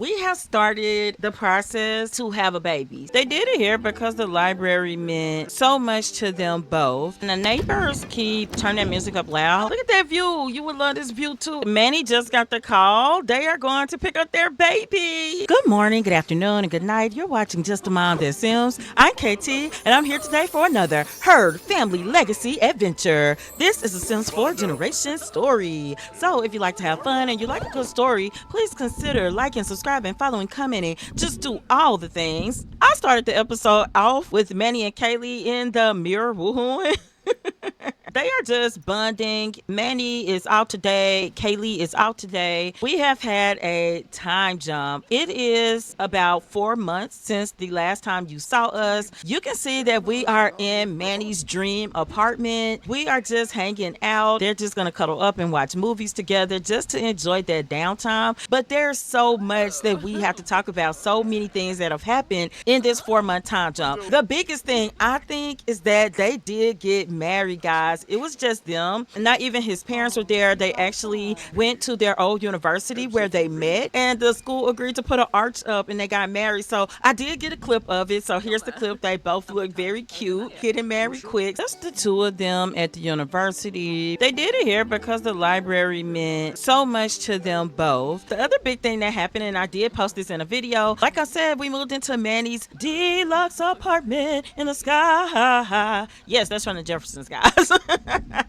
We have started the process to have a baby. They did it here because the library meant so much to them both. And the neighbors keep turning their music up loud. Look at that view. You would love this view too. Manny just got the call. They are going to pick up their baby. Good morning, good afternoon, and good night. You're watching Justamomthatsims. I'm Katie, and I'm here today for another Herd Family Legacy Adventure. This is a Sims 4 generation story. So if you like to have fun and you like a good story, please consider liking, subscribing, following, commenting. Just do all the things. I started the episode off with Manny and Kayleigh in the mirror woohooing. They are just bonding. Manny is out today. Kayleigh is out today. We have had a time jump. It is about 4 months since the last time you saw us. You can see that we are in Manny's dream apartment. We are just hanging out. They're just going to cuddle up and watch movies together just to enjoy that downtime. But there's so much that we have to talk about. So many things that have happened in this 4-month time jump. The biggest thing I think is that they did get married, guys. It was just them. Not even his parents were there. They actually went to their old university where they met, and the school agreed to put an arch up, and they got married. So I did get a clip of it. So here's the clip. They both look very cute, getting married quick. Just the two of them at the university. They did it here because the library meant so much to them both. The other big thing that happened, and I did post this in a video, like I said, we moved into Manny's deluxe apartment in the sky. Yes, that's from the Jeffersons, guys.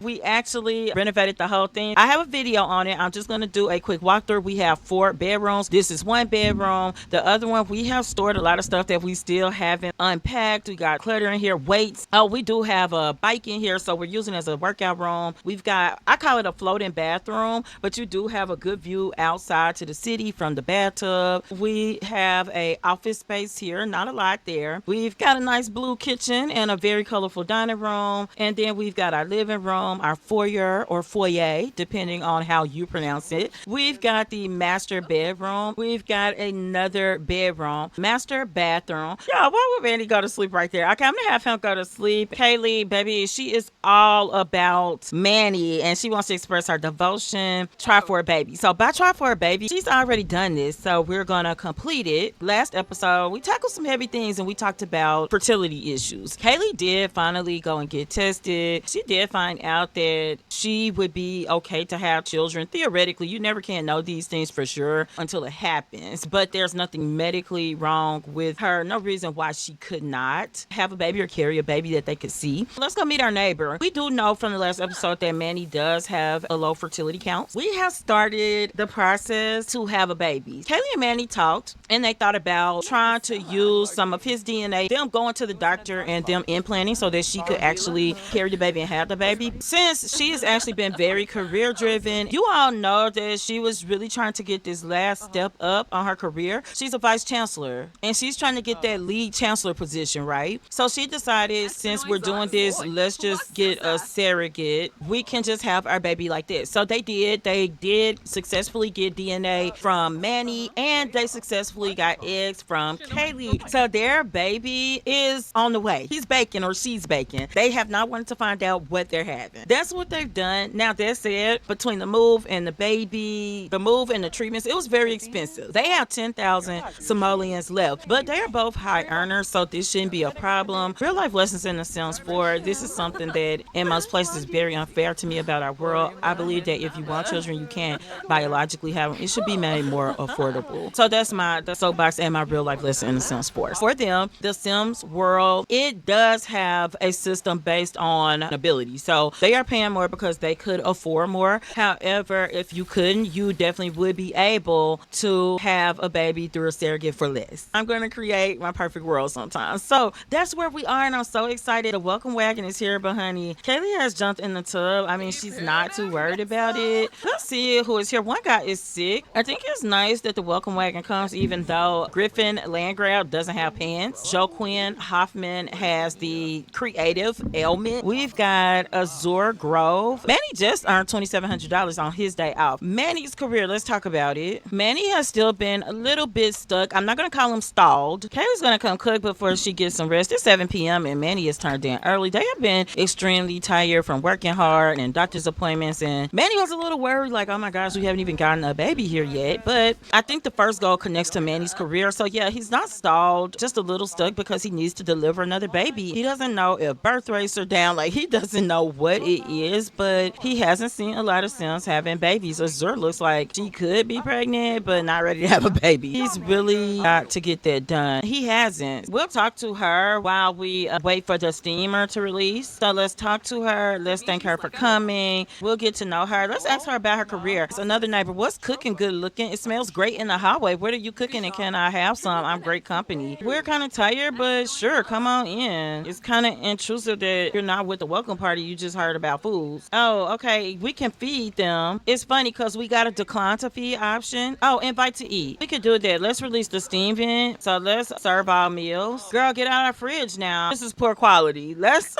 We actually renovated the whole thing. I have a video on it. I'm just going to do a quick walkthrough. We have 4 bedrooms. This is 1 bedroom. The other one, we have stored a lot of stuff that we still haven't unpacked. We got clutter in here, weights. Oh, we do have a bike in here, so we're using it as a workout room. We've got, I call it a floating bathroom, but you do have a good view outside to the city from the bathtub. We have a office space here, not a lot there. We've got a nice blue kitchen and a very colorful dining room, and then we've got our living room, our foyer or foyer, depending on how you pronounce it. We've got the master bedroom. We've got another bedroom, master bathroom. Yeah, why would Manny go to sleep right there? Okay, I'm gonna have him go to sleep. Kayleigh, baby, she is all about Manny, and she wants to express her devotion. Try for a baby. So by try for a baby, she's already done this, so we're gonna complete it. Last episode, we tackled some heavy things, and we talked about fertility issues. Kayleigh did finally go and get tested. She did find out that she would be okay to have children. Theoretically, you never can know these things for sure until it happens, but there's nothing medically wrong with her. No reason why she could not have a baby or carry a baby that they could see. Let's go meet our neighbor. We do know from the last episode that Manny does have a low fertility count. We have started the process to have a baby. Kayleigh and Manny talked, and they thought about trying to use some of his DNA, them going to the doctor and them implanting so that she could actually carry the baby and have the baby. Since she has actually been very career driven, you all know that she was really trying to get this last step up on her career. She's a vice chancellor, and she's trying to get that lead chancellor position, right? So she decided, since we're doing this, let's just get a surrogate. We can just have our baby like this. So they did successfully get DNA from Manny, and they successfully got eggs from Kayleigh. So their baby is on the way. He's baking or she's baking. They have not wanted to find out what they're having. That's what they've done. Now, that said, between the move and the baby, the move and the treatments, it was very expensive. They have 10,000 simoleons left, but they are both high earners, so this shouldn't be a problem. Real life lessons in the Sims 4. This is something that in most places is very unfair to me about our world. I believe that if you want children, you can't biologically have them. It should be made more affordable. So that's the soapbox and my real life lesson in the Sims 4. For them, the Sims world, it does have a system based on ability. So they are paying more because they could afford more. However, if you couldn't, you definitely would be able to have a baby through a surrogate for less. I'm going to create my perfect world sometimes. So that's where we are, and I'm so excited. The welcome wagon is here, but honey, Kayleigh has jumped in the tub. I mean, she's not too worried about it. Let's see who is here. One guy is sick. I think it's nice that the welcome wagon comes even though Griffin Landgrab doesn't have pants. Joaquin Hoffman has the creative ailment. We've got got Azure Grove. Manny just earned $2,700 on his day off. Manny's career, let's talk about it. Manny has still been a little bit stuck. I'm not going to call him stalled. Kayleigh's going to come cook before she gets some rest. It's 7 p.m. and Manny is turned in early. They have been extremely tired from working hard and doctor's appointments, and Manny was a little worried, like, oh my gosh, we haven't even gotten a baby here yet. But I think the first goal connects to Manny's career. So yeah, he's not stalled, just a little stuck because he needs to deliver another baby. He doesn't know if birth rates are down. Like, he doesn't know what it is, but he hasn't seen a lot of Sims having babies. Azure looks like she could be pregnant, but not ready to have a baby. He's really got to get that done. He hasn't. We'll talk to her while we wait for the steamer to release. So let's talk to her. Let's thank her for coming. We'll get to know her. Let's ask her about her career. It's another neighbor. What's cooking good looking? It smells great in the hallway. What are you cooking and can I have some? I'm great company. We're kind of tired, but sure, come on in. It's kind of intrusive that you're not with the welcome party. You just heard about foods. Oh, okay. We can feed them. It's funny because we got a decline to feed option. Oh, invite to eat. We could do that. Let's release the steam vent. So let's serve all meals. Girl, get out of our fridge now. This is poor quality. Let's...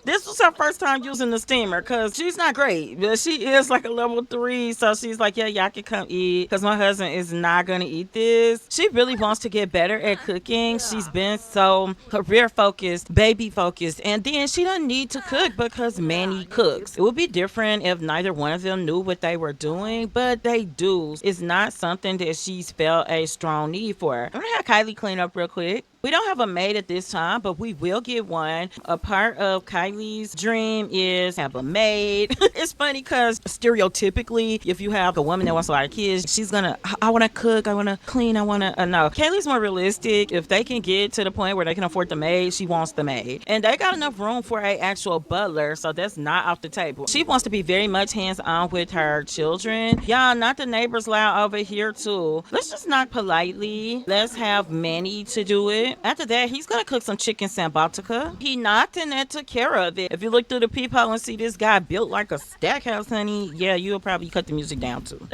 This was her first time using the steamer because she's not great, but she is like a level 3. So she's like, yeah, y'all can come eat because my husband is not going to eat this. She really wants to get better at cooking. She's been so career focused, baby focused, and then she doesn't need to cook because Manny cooks. It would be different if neither one of them knew what they were doing, but they do. It's not something that she's felt a strong need for. I'm going to have Kayleigh clean up real quick. We don't have a maid at this time, but we will get one. A part of Kayleigh's dream is have a maid. It's funny because stereotypically, if you have a woman that wants a lot of kids, she's gonna, I want to cook, I want to clean, I want to, no. Kayleigh's more realistic. If they can get to the point where they can afford the maid, she wants the maid. And they got enough room for a actual butler, so that's not off the table. She wants to be very much hands-on with her children. Y'all, not the neighbors loud over here too. Let's just knock politely. Let's have Manny to do it. After that, he's going to cook some chicken sambatica. He knocked and that took care of it. If you look through the peephole and see this guy built like a stack house, honey, yeah, you'll probably cut the music down too.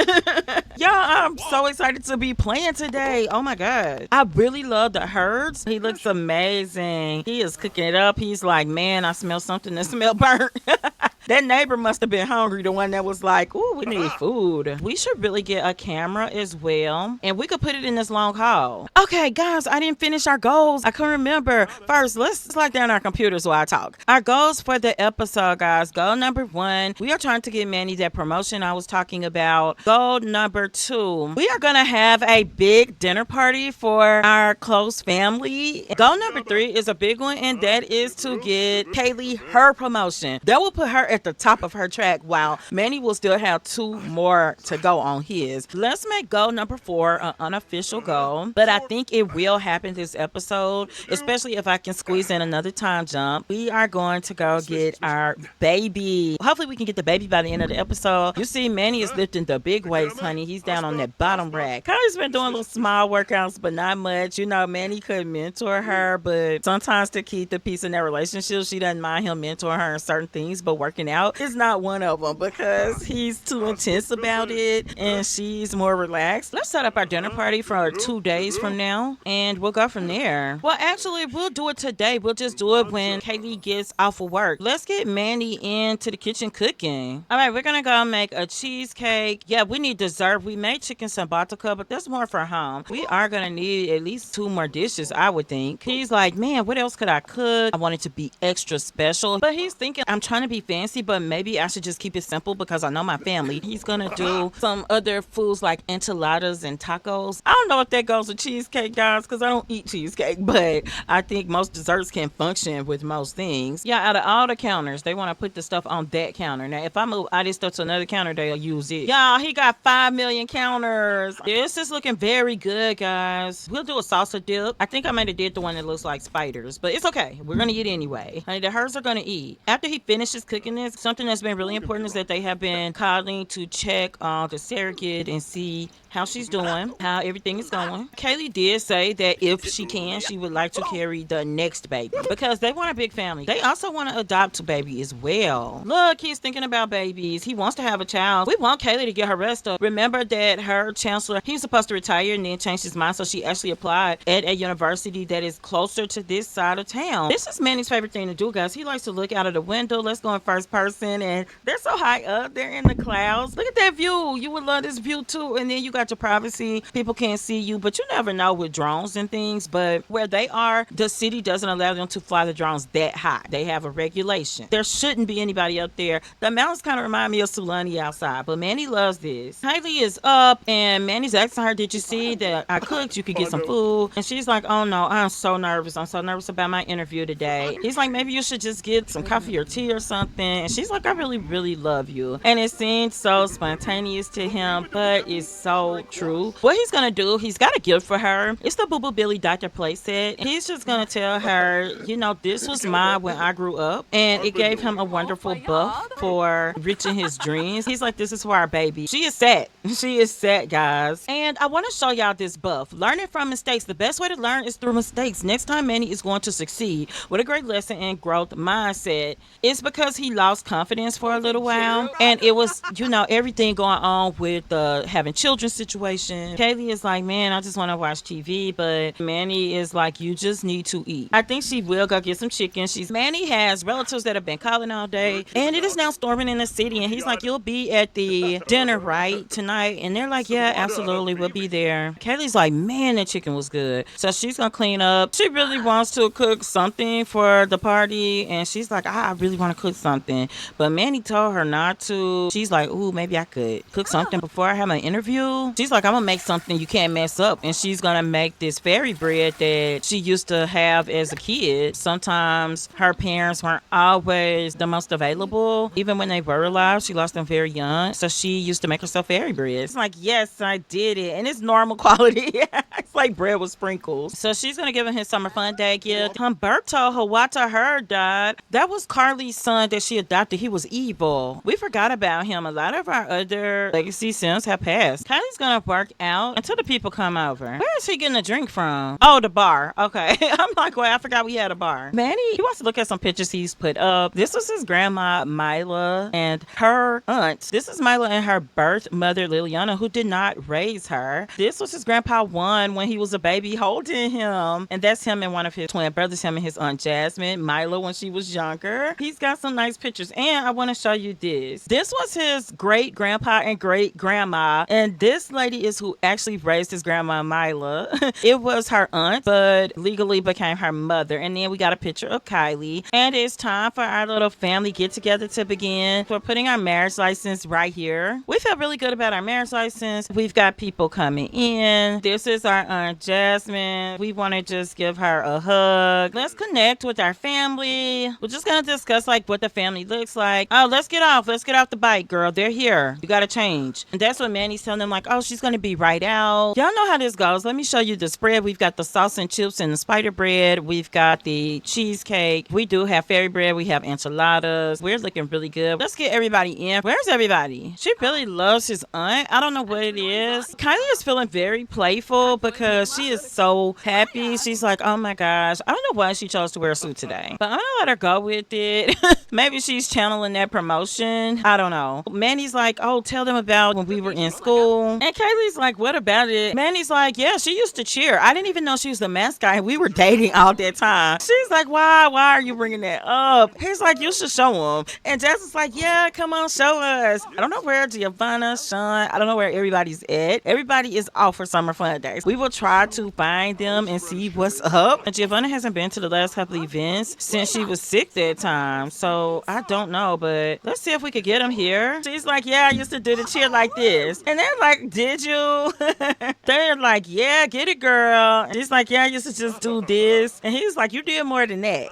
Y'all, I'm so excited to be playing today. Oh my God. I really love the herds. He looks amazing. He is cooking it up. He's like, man, I smell something that smell burnt. That neighbor must have been hungry, the one that was like, ooh, we need food. We should really get a camera as well, and we could put it in this long haul. Okay, guys, I didn't finish our goals. I couldn't remember. First, let's slide down our computers while I talk. Our goals for the episode, guys. Goal number 1, we are trying to get Manny that promotion I was talking about. Goal number 2, we are going to have a big dinner party for our close family. Goal number 3 is a big one, and that is to get Kayleigh her promotion. That will put her at the top of her track while Manny will still have 2 more to go on his. Let's make goal number 4 an unofficial goal, but I think it will happen this episode, especially if I can squeeze in another time jump. We are going to go get our baby. Hopefully we can get the baby by the end of the episode. You see, Manny is lifting the big weights, honey. He's down on that bottom rack. Kylie's been doing little small workouts, but not much. You know, Manny could mentor her, but sometimes to keep the peace in their relationship, she doesn't mind him mentoring her in certain things, but working out is not one of them because he's too intense about it and she's more relaxed. Let's set up our dinner party for 2 days from now and we'll go from there. Well, actually, we'll do it today. We'll just do it when Kayleigh gets off of work. Let's get Manny into the kitchen cooking. All right, we're gonna go make a cheesecake. Yeah, we need dessert. We made chicken sambatica, but that's more for home. We are gonna need at least 2 more dishes, I would think. He's like, man, what else could I cook? I want it to be extra special, but he's thinking I'm trying to be fancy, but maybe I should just keep it simple because I know my family. He's gonna do some other foods like enchiladas and tacos. I don't know if that goes with cheesecake, guys, because I don't eat cheesecake, but I think most desserts can function with most things. Yeah, out of all the counters, they want to put the stuff on that counter. Now, if I move all this stuff to another counter, they'll use it. Y'all, he got 5 million counters. This is looking very good, guys. We'll do a salsa dip. I think I might have did the one that looks like spiders, but it's okay. We're gonna eat anyway. Honey, the herds are gonna eat. After he finishes cooking pregnant. Something that's been really important is that they have been calling to check on the surrogate and see how she's doing, how everything is going. Kayleigh did say that if she can, she would like to carry the next baby because they want a big family. They also want to adopt a baby as well. Look, he's thinking about babies. He wants to have a child. We want Kayleigh to get her rest up. Remember that her chancellor, he was supposed to retire and then changed his mind, so she actually applied at a university that is closer to this side of town. This is Manny's favorite thing to do, guys. He likes to look out of the window. Let's go in first person, and they're so high up. They're in the clouds. Look at that view. You would love this view too. And then you got your privacy. People can't see you, but you never know with drones and things. But where they are, the city doesn't allow them to fly the drones that high. They have a regulation. There shouldn't be anybody up there. The mountains kind of remind me of Sulani outside, but Manny loves this. Kayleigh is up, and Manny's asking her, did you see that I cooked? You could get some food. And she's like, oh no, I'm so nervous. I'm so nervous about my interview today. He's like, maybe you should just get some coffee or tea or something. And she's like, I really, really love you. And it seems so spontaneous to him, but it's so true. What he's gonna do, he's got a gift for her. It's the Boo Boo Billy Dr. playset. He's just gonna tell her, you know, this was mine when I grew up, and it gave him a wonderful buff for reaching his dreams. He's like, this is for our baby. She is set. She is set, guys. And I want to show y'all this buff. Learning from mistakes. The best way to learn is through mistakes. Next time Manny is going to succeed with a great lesson in growth mindset. It's because he lost confidence for a little while, and it was, you know, everything going on with the having children situation. Kayleigh is like, man, I just want to watch TV, but Manny is like, you just need to eat. I think she will go get some chicken. Manny has relatives that have been calling all day, and it is now storming in the city, and he's like, you'll be at the dinner, right, tonight? And they're like, yeah, absolutely, we'll be there. Kayleigh's like, man, that chicken was good. So she's gonna clean up. She really wants to cook something for the party, and she's like, I really want to cook something, but Manny told her not to. She's like, ooh, maybe I could cook something before I have an interview. She's like, I'm gonna make something you can't mess up, and she's gonna make this fairy bread that she used to have as a kid. Sometimes her parents weren't always the most available. Even when they were alive, she lost them very young, so she used to make herself fairy bread. It's like, yes, I did it, and it's normal quality. It's like bread with sprinkles. So she's gonna give him his summer fun day gift. Humberto Hawata her died. That was Carly's son that she adopted. He was evil. We forgot about him. A lot of our other legacy Sims have passed. Kylie's gonna work out until the people come over. Where is he getting a drink from? Oh, the bar. Okay. I'm like, well, I forgot we had a bar. Manny, he wants to look at some pictures he's put up. This was his grandma, Mila, and her aunt. This is Mila and her birth mother, Liliana, who did not raise her. This was his grandpa Juan when he was a baby holding him. And that's him and one of his twin brothers, him and his aunt Jasmine. Mila when she was younger. He's got some nice pictures. And I want to show you this. This was his great grandpa and great grandma. And this lady is who actually raised his grandma, Mila. It was her aunt, but legally became her mother. And then we got a picture of Kayleigh. And it's time for our little family get together to begin. We're putting our marriage license right here. We feel really good about our marriage license. We've got people coming in. This is our Aunt Jasmine. We want to just give her a hug. Let's connect with our family. We're just going to discuss like what the family looks like. Oh, let's get off. Let's get off the bike, girl. They're here. You got to change. And that's what Manny's telling them, like, oh, she's going to be right out. Y'all know how this goes. Let me show you the spread. We've got the sauce and chips and the spider bread. We've got the cheesecake. We do have fairy bread. We have enchiladas. We're looking really good. Let's get everybody in. Where's everybody? She really loves his aunt. I don't know what it is. Kayleigh is feeling very playful because she is so happy. She's like, oh my gosh. I don't know why she chose to wear a suit today, but I'm gonna let her go with it. Maybe she's channeling that promotion. I don't know. Manny's like, oh, tell them about when we were in school. And Kayleigh's like, what about it? Manny's like, yeah, she used to cheer. I didn't even know she was the mascot. We were dating all that time. She's like, why are you bringing that up? He's like, you should show him. And Jasmine's like, yeah, come on, show us. I don't know where Giovanna, Sean, I don't know where everybody's at. Everybody is off for summer fun days. We will try to find them and see what's up. And Giovanna hasn't been to the last couple of events since she was sick that time. So I don't know, but let's see if we could get them here. She's like, yeah, I used to do the cheer like this. And they're like, did you? They're like, yeah, get it, girl. And she's like, yeah, I used to just do this. And he's like, you did more than that.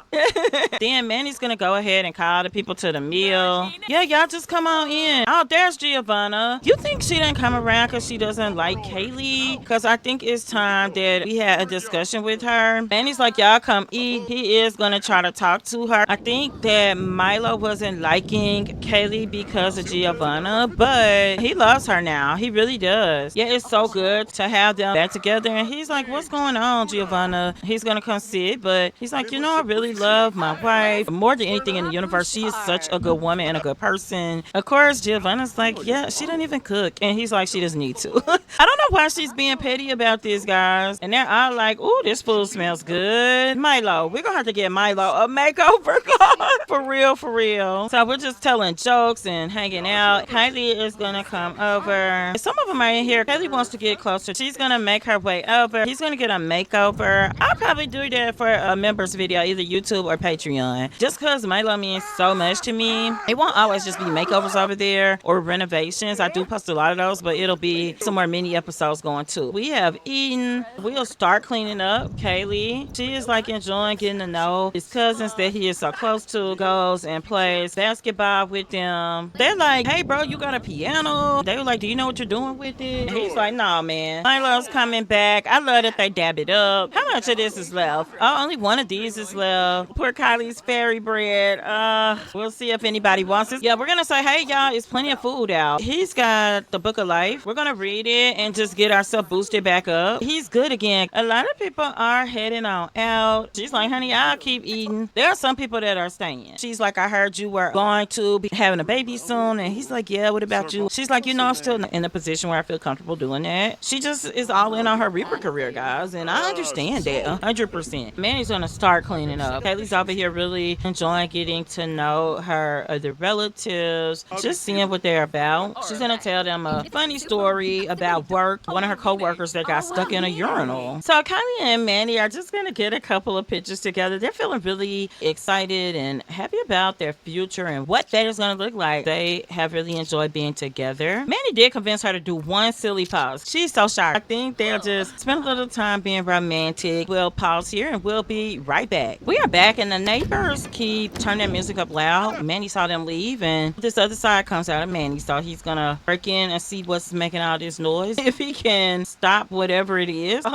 Then Manny's gonna go ahead and call the people to the meal. Yeah, y'all just come on in. Oh, there's Giovanna. You think she didn't come around because she doesn't like Kayleigh? Because I think it's time that we had a discussion with her. Manny's like, y'all come eat. He is gonna try to talk to her. I think that Milo wasn't liking Kayleigh because of Giovanna, but he loves her now. He really does. Yeah, it's so good to have them back together. And he's like, what's going on, Giovanna? He's going to come sit, but he's like, I really love my wife. More than anything in the universe, she is such a good woman and a good person. Of course, Giovanna's like, yeah, she doesn't even cook. And he's like, she doesn't need to. I don't know why she's being petty about this, guys. And they're all like, ooh, this food smells good. Milo, we're going to have to get Milo a makeover. For real, for real. So we're just telling jokes and hanging out. Kayleigh is going to come over. Some of them are in here. Kayleigh wants to get closer. She's going to make her way over. He's going to get a makeover. I'll probably do that for a members video, either YouTube or Patreon. Just because Milo means so much to me. It won't always just be makeovers over there or renovations. I do post a lot of those, but it'll be some more mini episodes going too. We have eaten. We'll start cleaning up. Kayleigh, she is like enjoying getting to know his cousins that he is so close to, goes and plays basketball with them. They're like, hey bro, you got a piano? They were like, do you know what you're doing with it? He's like, nah man. Milo's coming back. I love that they dab it up. How much of this is left? Oh, only one of these is left. Poor Kylie's fairy bread. We'll see if anybody wants it. Yeah, we're gonna say, hey y'all, it's plenty of food out. He's got the Book of Life. We're gonna read it and just get ourselves boosted back up. He's good again. A lot of people are heading on out. She's like, honey, I'll keep eating. There are some people that are staying. She's like, I heard you were going to be having a baby soon. And he's like, yeah, what about you? She's like, I'm still in a position where I feel comfortable doing that. She just is all in on her Reaper career, guys. And I understand that 100%. Manny's gonna start cleaning up. Kayleigh's over here really enjoying getting to know her other relatives, just seeing what they're about. She's gonna tell them a funny story about work. One of her co-workers that got stuck in a urinal. So Kayleigh and Manny are just gonna get a couple of pictures together. They're feeling really excited and happy about their future and what that is gonna look like. They have really enjoyed being together. Manny did convince her to do one silly pause. She's so shy. I think they'll just spend a little time being romantic. We'll pause here and we'll be right back. We are back and the neighbors keep turning their music up loud. Manny saw them leave and this other side comes out of Manny. So he's gonna break in and see what's making all this noise. If he can stop whatever it is.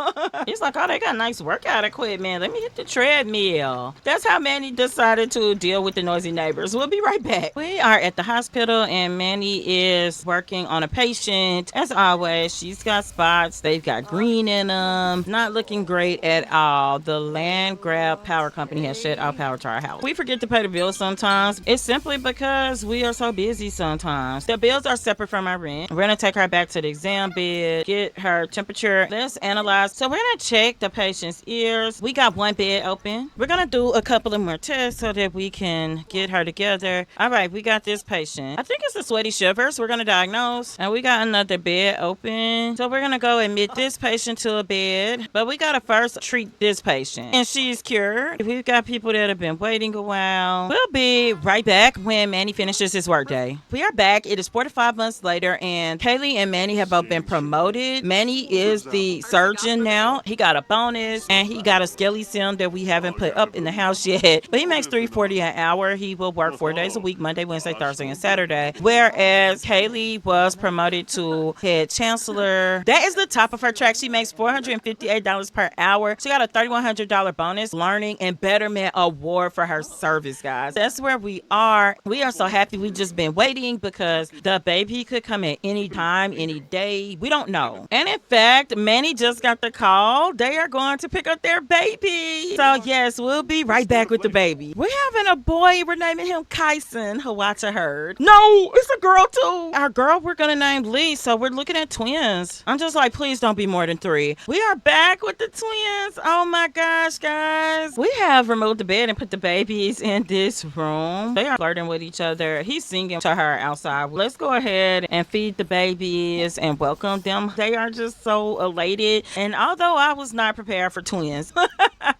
He's like, oh, they got nice workout equipment. Let me hit the treadmill. That's how Manny decided to deal with the noisy neighbors. We'll be right back. We are at the hospital and Manny is working on a patient. As always, she's got spots. They've got green in them. Not looking great at all. The land grab power company has shut off power to our house. We forget to pay the bills sometimes. It's simply because we are so busy sometimes. The bills are separate from our rent. We're going to take her back to the exam bed, get her temperature. Let's analyze. So we're going to check the patient's ears. We got one bed open. We're going to do a couple of more tests so that we can get her together. All right, we got this patient. I think it's the sweaty shivers. We're going to diagnose. And we got another bed open. So we're going to go admit this patient to a bed. But we got to first treat this patient. And she's cured. We've got people that have been waiting a while. We'll be right back when Manny finishes his workday. We are back. It is 45 months later and Kayleigh and Manny have both been promoted. Manny is the surgeon now. He got a bonus and he got a skelly sim that we haven't put up in the house yet. But he makes $3.40 an hour. He will work 4 days a week, Monday, Wednesday, Thursday, and Saturday. Whereas Kayleigh was promoted to head chancellor. That is the top of her track. She makes $458 per hour. She got a $3,100 bonus, learning and betterment award for her service, guys. That's where we are. We are so happy. We've just been waiting because the baby could come at any time, any day. We don't know. And in fact, Manny just got the call. They are going to pick up their baby. So yes, we'll be right back with the baby. We're having a boy. We're naming him Kyson. Hawacha heard. No, it's a girl too. Our girl we're going to name Lee. So we're looking at twins. I'm just like, please don't be more than 3. We are back with the twins. Oh my gosh, guys. We have removed the bed and put the babies in this room. They are flirting with each other. He's singing to her outside. Let's go ahead and feed the babies and welcome them. They are just so elated. And although I was not prepared for twins,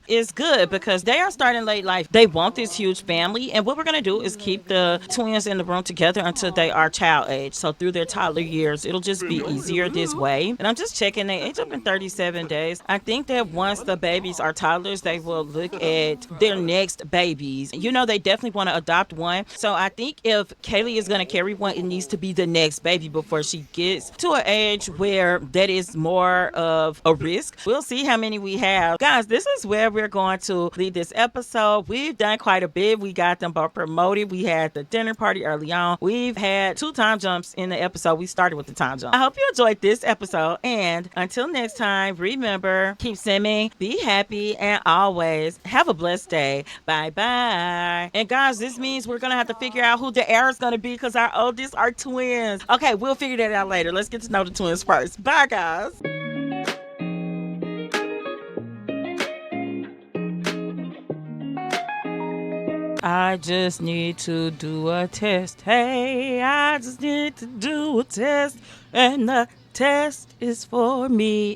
it's good because they are starting late life. They want this huge family. And what we're going to do is keep the twins in the room together until they are child age. So through their toddler years, it'll just be easier this way. And I'm just checking. They age up in 37 days. I think that once the babies are toddlers, they will look at their next babies. You know, they definitely want to adopt one. So I think if Kayleigh is going to carry one, it needs to be the next baby before she gets to an age where that is more of a risk. We'll see how many we have. Guys, this is where we're going to leave this episode. We've done quite a bit. We got them both promoted. We had the dinner party early on. We've had 2 time jumps in the episode. We started with the time jump. I hope you enjoyed this episode. And until next time, remember, keep simming, be happy, and always have a blessed day. Bye-bye. And guys, this means we're going to have to figure out who the heir is going to be because our oldest are twins. Okay, we'll figure that out later. Let's get to know the twins first. Bye, guys. I just need to do a test. Hey, I just need to do a test. And the test is for me.